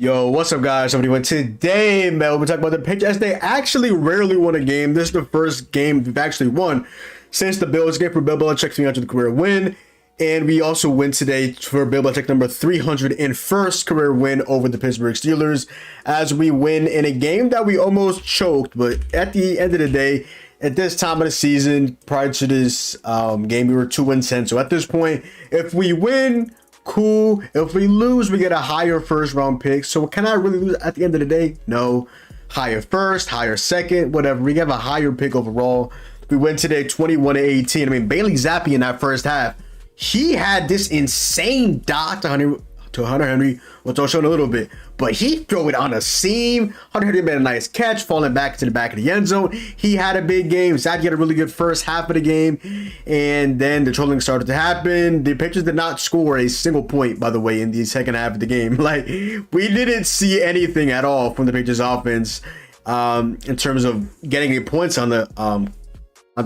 Yo, what's up, guys? Today, man, we're talking about the Patriots. They actually rarely won a game. This is the first game we've actually won since the Bills game for Bill Belichick's 300th career win. And we also win today for Bill Belichick number 301st career win over the Pittsburgh Steelers, as we win in a game that we almost choked. But at the end of the day, at this time of the season, prior to this game, we were 2-10. So at this point, if we win, cool. If we lose, we get a higher first round pick. So can I really lose at the end of the day? No. Higher first, higher second, whatever. We have a higher pick overall. We win today 21-18. I mean, Bailey Zappi in that first half, he had this insane dot to Hunter Henry, which I'll show in a little bit. But he threw it on a seam. Hunter Henry made a nice catch, falling back to the back of the end zone. He had a big game. Zach had a really good first half of the game. And then the trolling started to happen. The Patriots did not score a single point, by the way, in the second half of the game. Like, we didn't see anything at all from the Patriots offense in terms of getting any points on the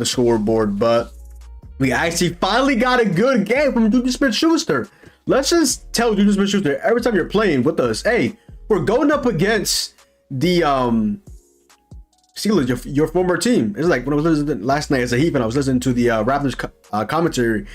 scoreboard. But we actually finally got a good game from Juju Smith-Schuster. Let's just tell Juju Smith-Schuster every time you're playing with us, hey, we're going up against the Steelers, your former team. It's like when I was listening last night as a Heat, and I was listening to the Raptors commentary,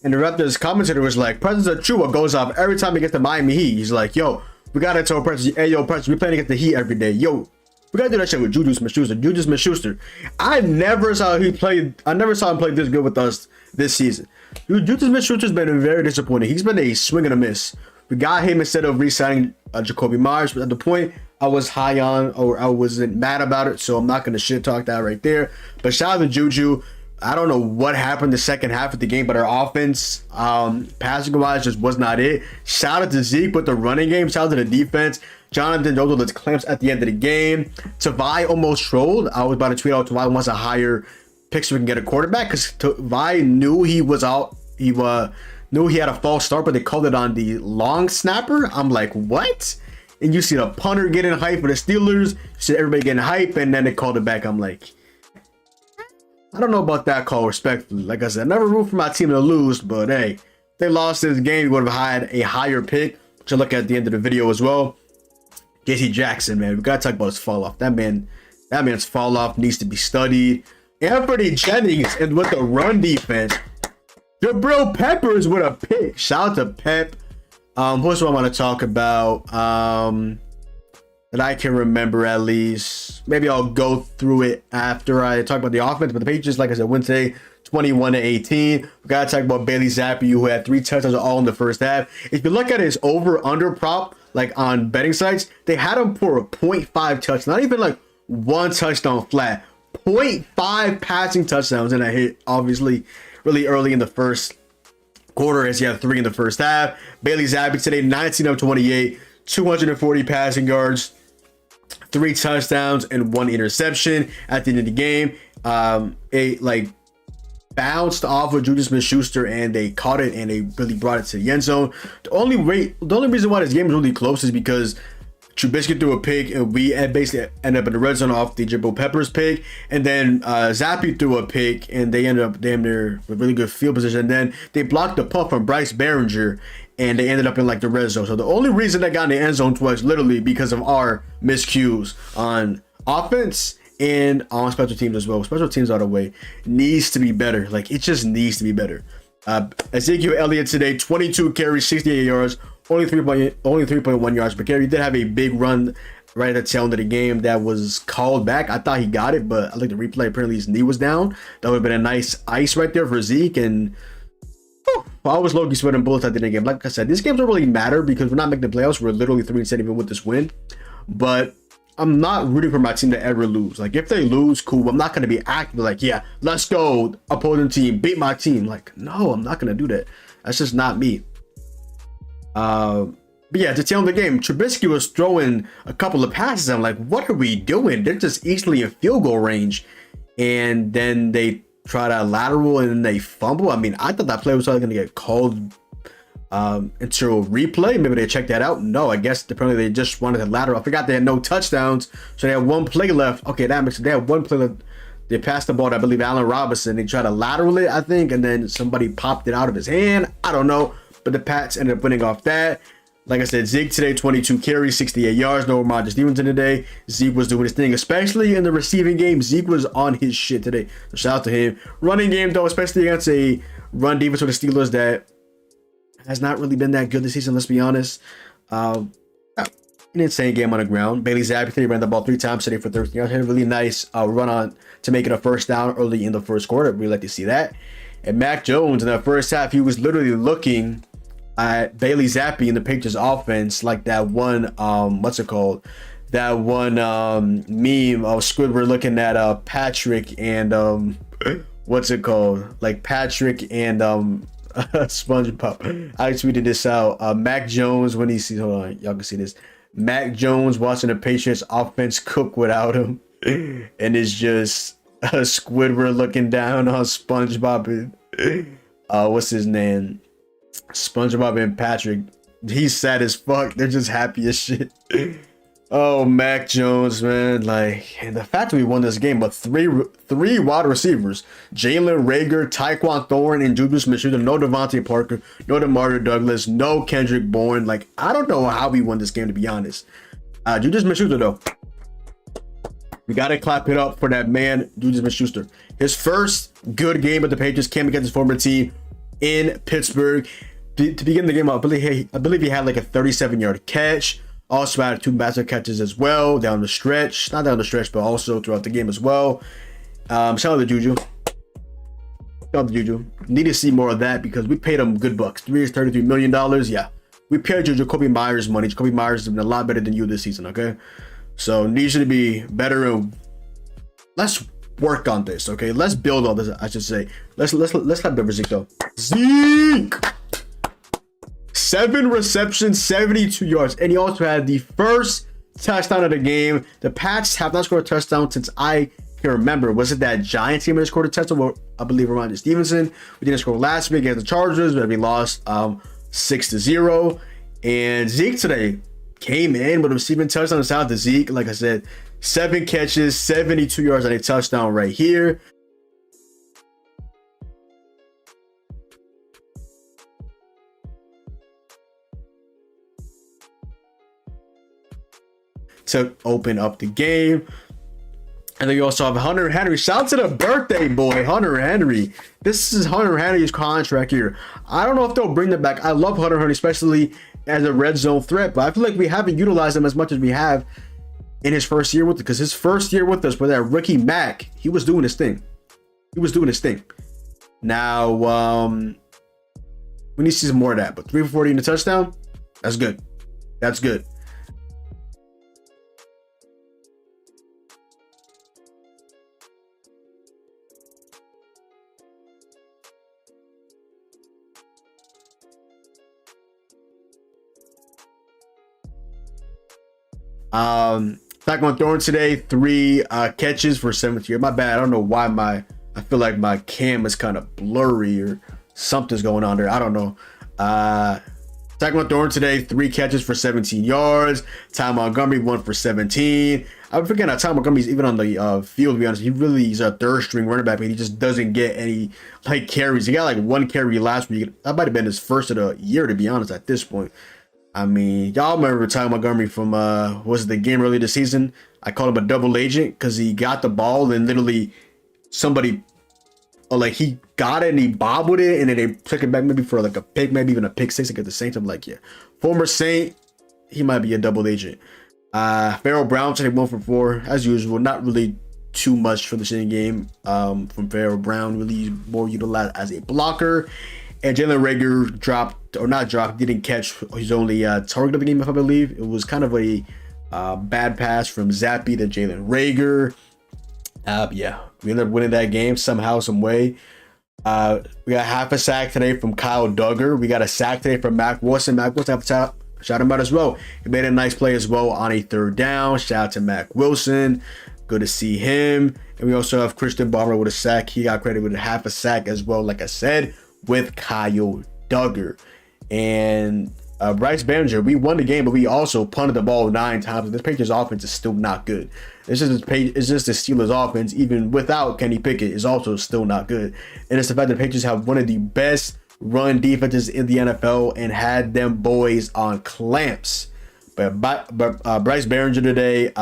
and the Raptors commentator was like, President Achua goes off every time he gets the Miami Heat. He's like, yo, we gotta tell President, hey, yo, President, we playing against the Heat every day. Yo, we gotta do that shit with Juju Smith-Schuster. Juju Smith-Schuster. I never saw him play this good with us this season. Juju Smith-Schuster's been very disappointing. He's been a swing and a miss. We got him instead of re-signing Jacoby Myers, but at the point I was high on, or I wasn't mad about it, so I'm not gonna shit talk that right there. But shout out to Juju. I don't know what happened the second half of the game, but our offense, passing wise, just was not it. Shout out to Zeke with the running game. Shout out to the defense. Jonathan Jones with clamps at the end of the game. Tavai almost trolled. I was about to tweet out Tavai wants a higher pick so we can get a quarterback, because Tavai knew he was out. He knew he had a false start, but they called it on the long snapper. I'm like, what? And you see the punter getting hype for the Steelers. You see everybody getting hype, and then they called it back. I'm like, I don't know about that call, respectfully. Like I said, I never root for my team to lose, but hey, if they lost this game, we would have had a higher pick, which I'll look at the end of the video as well. JC Jackson, man, we gotta talk about his fall off. That man's fall off needs to be studied. Anthony Jennings, and with the run defense, Jabril Peppers with a pick. Shout out to Pep. What's what I want to talk about? That I can remember at least. Maybe I'll go through it after I talk about the offense. But the Patriots, like I said, win today 21-18. We gotta talk about Bailey Zappi, who had 3 touchdowns all in the first half. If you look at his over/under prop, like on betting sites, they had him for a 0.5 touch, not even like 1 touchdown flat. 0.5 passing touchdowns, and I hit obviously really early in the first quarter, as he had 3 in the first half. Bailey Zappi today 19 of 28, 240 passing yards, 3 touchdowns and 1 interception at the end of the game. It like bounced off of Juju Smith-Schuster, and they caught it, and they really brought it to the end zone. The only reason why this game was really close is because Trubisky threw a pick, and we basically ended up in the red zone off the Jabril Peppers pick. And then Zappi threw a pick, and they ended up damn near with really good field position. And then they blocked the punt from Bryce Behringer, and they ended up in like the red zone. So the only reason they got in the end zone was literally because of our miscues on offense and on special teams as well. Special teams, out of the way, needs to be better. Like, it just needs to be better. Ezekiel Elliott today, 22 carries, 68 yards, only 3.1 yards per carry. He did have a big run right at the tail end of the game that was called back. I thought he got it, but I looked at the replay. Apparently his knee was down. That would have been a nice ice right there for Zeke. And I was low-key sweating bullets at the end of the game. Like I said, these games don't really matter because we're not making the playoffs. We're literally 3-7 even with this win. But I'm not rooting for my team to ever lose. Like, if they lose, cool. I'm not going to be active like, yeah, let's go, opposing team, beat my team. Like, no, I'm not going to do that. That's just not me. But yeah, to tell the game, Trubisky was throwing a couple of passes. I'm like, what are we doing? They're just easily in field goal range. And then they try to lateral, and then they fumble. I mean, I thought that play was probably going to get called into a replay. Maybe they checked that out. No, I guess apparently they just wanted to lateral. I forgot they had no touchdowns, so they had 1 play left. Okay, that makes it. They had 1 play left. They passed the ball to, I believe, Allen Robinson. They tried to lateral it, I think, and then somebody popped it out of his hand. I don't know, but the Pats ended up winning off that. Like I said, Zeke today, 22 carries, 68 yards. No Ramondre Stevenson today. Zeke was doing his thing, especially in the receiving game. Zeke was on his shit today. So shout out to him. Running game, though, especially against a run defense for the Steelers that has not really been that good this season, let's be honest. An insane game on the ground. Bailey Zappi today ran the ball 3 times today for 13 yards. Had a really nice run on to make it a first down early in the first quarter. We like to see that. And Mac Jones in the first half, he was literally looking at Bailey Zappi in the Patriots offense like that one, what's it called? That one meme of Squidward looking at Patrick and what's it called? Like Patrick and SpongeBob. I tweeted this out. Mac Jones when he sees, hold on, y'all can see this. Mac Jones watching the Patriots offense cook without him, and it's just Squidward looking down on SpongeBob and what's his name? SpongeBob and Patrick. He's sad as fuck. They're just happy as shit. Oh, Mac Jones, man. Like, and the fact that we won this game, but three wide receivers, Jalen Reagor, Tyquan Thorne, and Juju Smith-Schuster, no Devontae Parker, no DeMario Douglas, no Kendrick Bourne. Like, I don't know how we won this game, to be honest. Juju Smith-Schuster, though. We got to clap it up for that man, Juju Smith-Schuster. His first good game with the Patriots came against his former team in Pittsburgh. To begin the game, I believe he had like a 37-yard catch. Also had 2 massive catches as well down the stretch. Not down the stretch, but also throughout the game as well. Shout out to Juju. Shout out to Juju. Need to see more of that because we paid him good bucks. 3 years, $33 million. Yeah. We paid Juju Kobe Myers money. Kobe Myers has been a lot better than you this season, okay? So needs you to be better. And let's work on this, okay? Let's build on this, I should say. Let's have the Zeke though. Zeke! 7 receptions, 72 yards. And he also had the first touchdown of the game. The Pats have not scored a touchdown since I can remember. Was it that Giants game that scored a touchdown? Well, I believe Ramondre Stevenson. We didn't score last week against the Chargers, but we lost 6-0. And Zeke today came in with a receiving touchdown. Shout out to Zeke. Like I said, 7 catches, 72 yards on a touchdown right here. To open up the game. And then you also have Hunter Henry. Shout out to the birthday boy, Hunter Henry. This is Hunter Henry's contract here. I don't know if they'll bring them back. I love Hunter Henry, especially as a red zone threat, but I feel like we haven't utilized him as much as we have in his first year with us. Because his first year with us with that rookie Mac, he was doing his thing. He was doing his thing. Now, we need to see some more of that. But 3 for 40 in the touchdown, that's good. That's good. Tyquan Thorne today, 3 catches for 70 yards. My bad. I don't know why I feel like my cam is kind of blurry or something's going on there. I don't know. Tyquan Thorne today, 3 catches for 17 yards. Ty Montgomery, 1 for 17. I'm forgetting that Ty Montgomery's even on the field, to be honest. He's a 3rd string running back, but he just doesn't get any like carries. He got like 1 carry last week. That might have been his first of the year, to be honest, at this point. I mean, y'all remember Ty Montgomery from was it the game early this season? I called him a double agent because he got the ball and literally somebody, like he got it and he bobbed with it and then they took it back maybe for like a pick, maybe even a pick 6 against the Saints. I'm like, yeah, former Saint, he might be a double agent. Pharaoh Brown today 1 for 4 as usual. Not really too much for the same game from Pharaoh Brown. Really more utilized as a blocker. And Jalen Reagor didn't catch his only target of the game, if I believe. It was kind of a bad pass from Zappi to Jalen Reagor. Yeah, we ended up winning that game somehow, some way. We got half a sack today from Kyle Duggar. We got a sack today from Mac Wilson. Mac Wilson, shout him out as well. He made a nice play as well on a 3rd down. Shout out to Mac Wilson. Good to see him. And we also have Christian Barber with a sack. He got credited with half a sack as well, like I said, with Kyle Duggar. And Bryce Baringer, we won the game, but we also punted the ball 9 times. This Patriots offense is still not good. It's just the Steelers offense, even without Kenny Pickett, is also still not good. And it's the fact that the Patriots have one of the best run defenses in the NFL and had them boys on clamps. But Bryce Behringer today,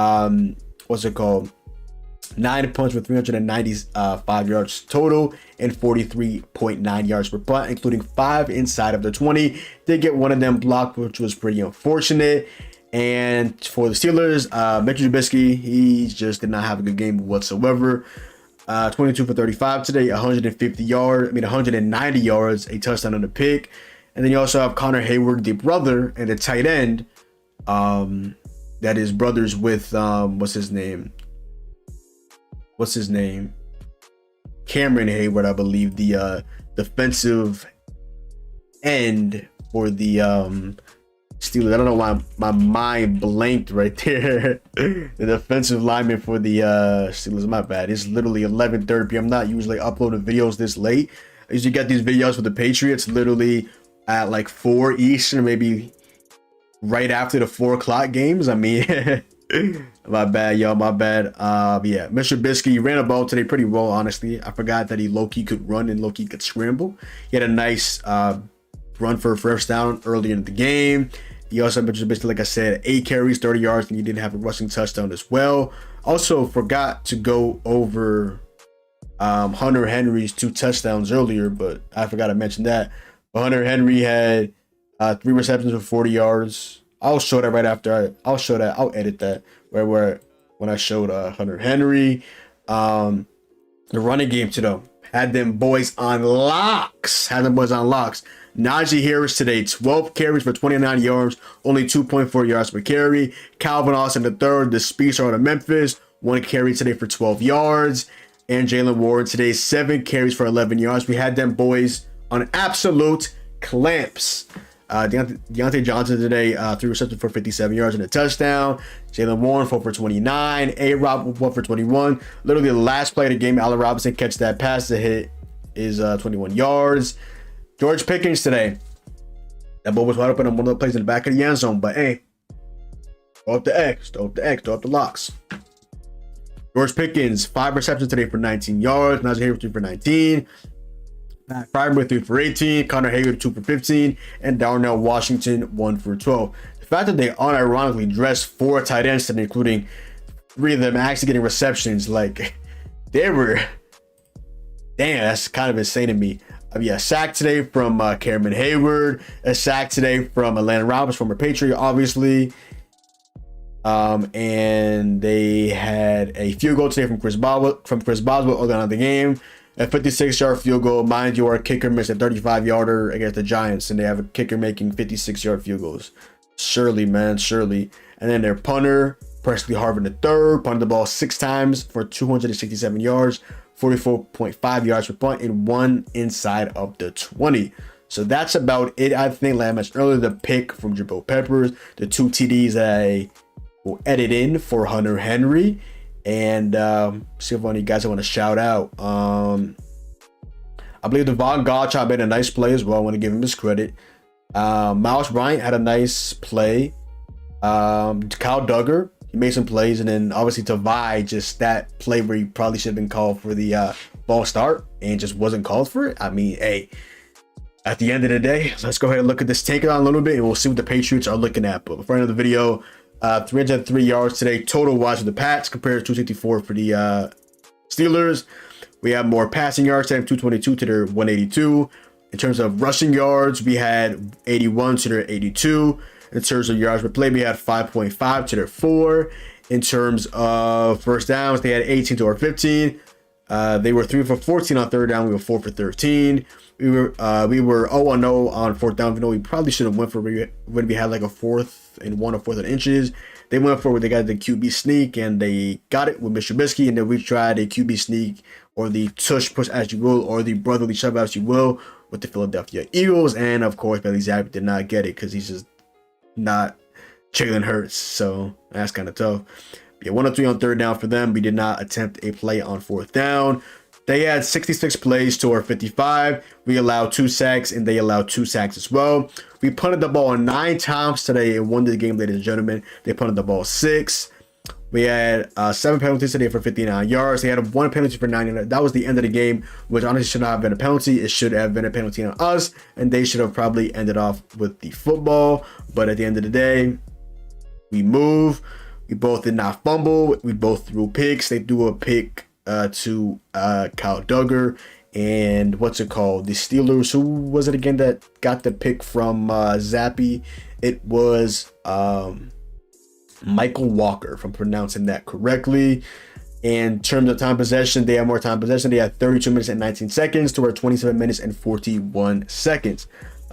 what's it called? 9 punts for 395 yards total and 43.9 yards per punt, including 5 inside of the 20. Did get one of them blocked, which was pretty unfortunate. And for the Steelers, Mitchell Trubisky, he just did not have a good game whatsoever. 22 for 35 today, 190 yards, a touchdown and a pick. And then you also have Connor Hayward, the brother, and the tight end. That is brothers with what's his name? Cameron Hayward, I believe, the defensive end for the Steelers. I don't know why my mind blanked right there. The defensive lineman for the Steelers. My bad. It's literally 11:30 p.m. I'm not usually uploading videos this late. I usually get these videos for the Patriots literally at like 4 Eastern, maybe right after the 4 o'clock games. I mean, my bad, y'all. My bad. Yeah, Mr. Trubisky ran a ball today pretty well, honestly. I forgot that he low-key could run and low-key could scramble. He had a nice run for a first down early in the game. He also had Mr. Trubisky, like I said, 8 carries, 30 yards, and he didn't have a rushing touchdown as well. Also forgot to go over Hunter Henry's 2 touchdowns earlier, but I forgot to mention that. But Hunter Henry had 3 receptions for 40 yards. I'll show that right after. I'll edit that where when I showed Hunter Henry. The running game today had them boys on locks. Najee Harris today, 12 carries for 29 yards, only 2.4 yards per carry. Calvin Austin III, the speedster out of Memphis, 1 carry today for 12 yards. And Jalen Warren today, 7 carries for 11 yards. We had them boys on absolute clamps. Deontay Johnson today, 3 receptions for 57 yards and a touchdown. Jalen Warren, 4 for 29. A-Rob, 1 for 21. Literally the last play of the game, Allen Robinson catch that pass to hit is 21 yards. George Pickens today. That ball was wide open on one of the plays in the back of the end zone. But hey, throw up the X, throw up the locks. George Pickens, 5 receptions today for 19 yards. Najee Harris, 3 for 19. Matt Fryer, 3 for 18. Connor Hayward, 2 for 15. And Darnell Washington, 1 for 12. The fact that they unironically dressed 4 tight ends today, including 3 of them actually getting receptions, like, they were... Damn, that's kind of insane to me. Yeah, sack today from Cameron Hayward. A sack today from Atlanta Robbins, former Patriot, obviously. And they had a field goal today from Chris Boswell early on in the game. A 56-yard field goal. Mind you, our kicker missed a 35-yarder against the Giants, and they have a kicker making 56-yard field goals. Surely, man, surely. And then their punter, Presley Harvin III, punted the ball 6 times for 267 yards. 44.5 yards per punt and 1 inside of the 20. So that's about it. I think, like I mentioned earlier, the pick from Jabril Peppers, the 2 TDs that I will edit in for Hunter Henry, and see if any guys I want to shout out. I believe Devon Gottschalk made a nice play as well. I want to give him his credit. Miles Bryant had a nice play. Kyle Duggar, he made some plays, and then obviously Tavai, just that play where he probably should have been called for the ball start and just wasn't called for it. I mean, hey, at the end of the day, let's go ahead and look at this, take it on a little bit, and we'll see what the Patriots are looking at. But before I end the video, 303 yards today total wise for the Pats compared to 264 for the Steelers. We have more passing yards, 222 to their 182. In terms of rushing yards, we had 81 to their 82. In terms of yards per play, we had 5.5 to their 4. In terms of first downs, they had 18 to our 15. They were 3 for 14 on third down. We were 4 for 13. We were 0-0 on fourth down. You know, we probably should have went for when we had like a 4th and 1 or 4th and inches. They went for they got the QB sneak and they got it with Mr. Trubisky, and then we tried a QB sneak or the tush push as you will, or the brotherly shove as you will, with the Philadelphia Eagles. And of course, Bailey Zappi did not get it because he's just not Jalen Hurts, so that's kind of tough. Yeah, 103 on third down for them. We did not attempt a play on fourth down. They had 66 plays to our 55. We allowed 2 sacks, and they allowed 2 sacks as well. We punted the ball 9 times today and won the game, ladies and gentlemen. They punted the ball 6. We had 7 penalties today for 59 yards. They had 1 penalty for 90. That was the end of the game, which honestly should not have been a penalty. It should have been a penalty on us, and they should have probably ended off with the football. But at the end of the day, we move. We both did not fumble. We both threw picks. They threw a pick to Kyle Duggar. And what's it called? The Steelers, who was it again that got the pick from Zappy? It was Michael Walker, if I'm pronouncing that correctly. In terms of time possession, they had more time possession. They had 32 minutes and 19 seconds to our 27 minutes and 41 seconds.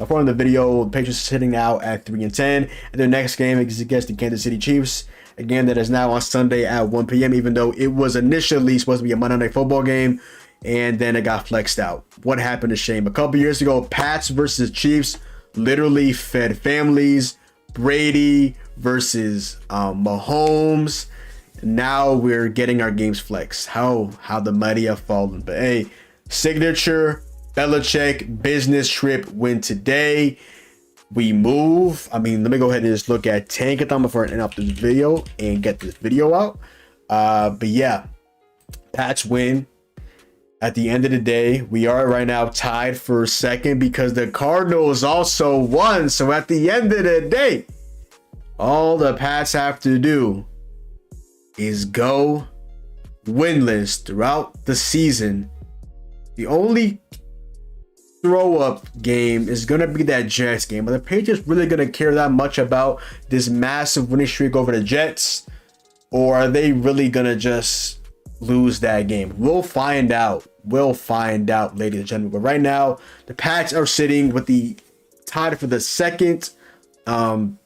From the video, the Patriots are sitting now at 3-10. And their next game is against the Kansas City Chiefs. Again, that is now on Sunday at 1 p.m., even though it was initially supposed to be a Monday Night Football game. And then it got flexed out. What happened to Shame? A couple years ago, Pats versus Chiefs literally fed families. Brady versus Mahomes. Now we're getting our games flexed. How the mighty have fallen. But hey, signature Belichick business trip win today. We move. I mean, let me go ahead and just look at Tankathon before I end up this video and get this video out. But yeah, Pats win. At the end of the day, we are right now tied for second because the Cardinals also won. So at the end of the day, all the Pats have to do is go winless throughout the season. The only throw-up game is going to be that Jets game. Are the Patriots really going to care that much about this massive winning streak over the Jets? Or are they really going to just lose that game? We'll find out. We'll find out, ladies and gentlemen. But right now, the Pats are sitting with the tied for the second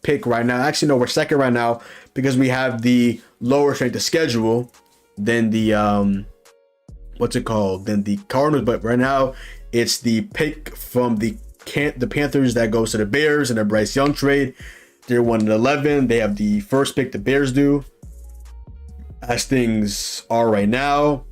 pick right now. Actually, no, we're second right now because we have the lower strength of schedule than the what's it called? Than the Cardinals. But right now, it's the pick from the Panthers that goes to the Bears in the Bryce Young trade. They're 1-11. They have the first pick. The Bears do. As things are right now,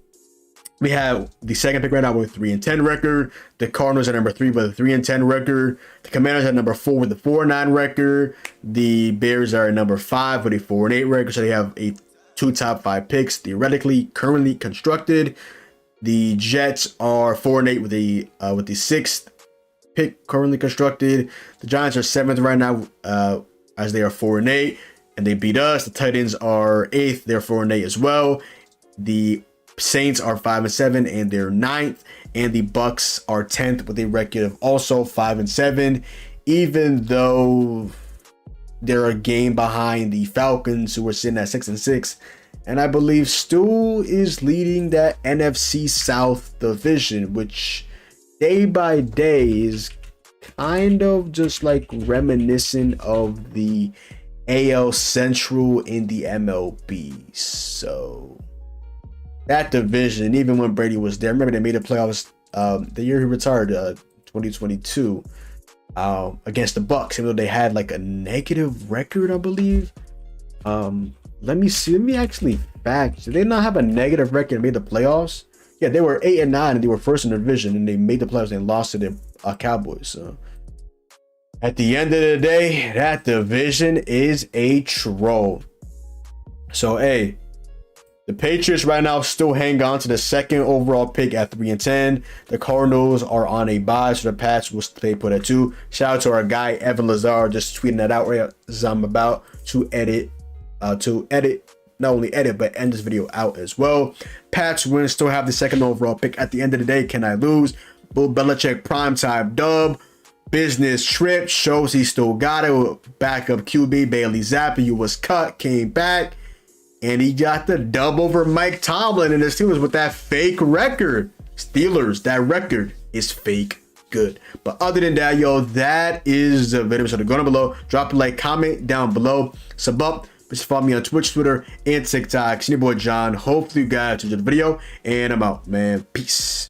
we have the second pick right now with a 3-10 record. The Cardinals are number 3 with a 3-10 record. The Commanders are number 4 with a 4-9 record. The Bears are number 5 with a 4-8 record. So they have two top 5 picks theoretically currently constructed. The Jets are 4-8 with the 6th pick currently constructed. The Giants are 7th right now as they are 4-8. And they beat us. The Titans are 8th. They're 4-8 as well. The Saints are 5-7 and they're 9th. And the Bucks are 10th with a record of also 5-7. Even though they're a game behind the Falcons, who are sitting at 6-6. And I believe Stu is leading that NFC South division, which day by day is kind of just like reminiscent of the AL Central in the MLB. So that division, even when Brady was there, remember they made the playoffs the year he retired, 2022, against the Bucks, even though they had like a negative record, I believe. Let me actually fact. Did they not have a negative record and made the playoffs? Yeah, they were 8-9 and they were first in the division and they made the playoffs and lost to the Cowboys. So at the end of the day, that division is a troll. So, hey, the Patriots right now still hang on to the second overall pick at 3-10. The Cardinals are on a bye, so the Pats will stay put at 2. Shout out to our guy, Evan Lazar, just tweeting that out right as I'm about to not only edit, but end this video out as well. Pats win, still have the second overall pick. At the end of the day, can I lose? Bill Belichick primetime dub. Business trip shows he still got it. Backup QB Bailey Zappi, who was cut, came back, and he got the dub over Mike Tomlin and the Steelers with that fake record. Steelers, that record is fake good. But other than that, yo, that is the video. So go down below, drop a like, comment down below, sub up. Just follow me on Twitch, Twitter, and TikTok. It's your boy John. Hopefully you guys enjoyed the video, and I'm out, man. Peace.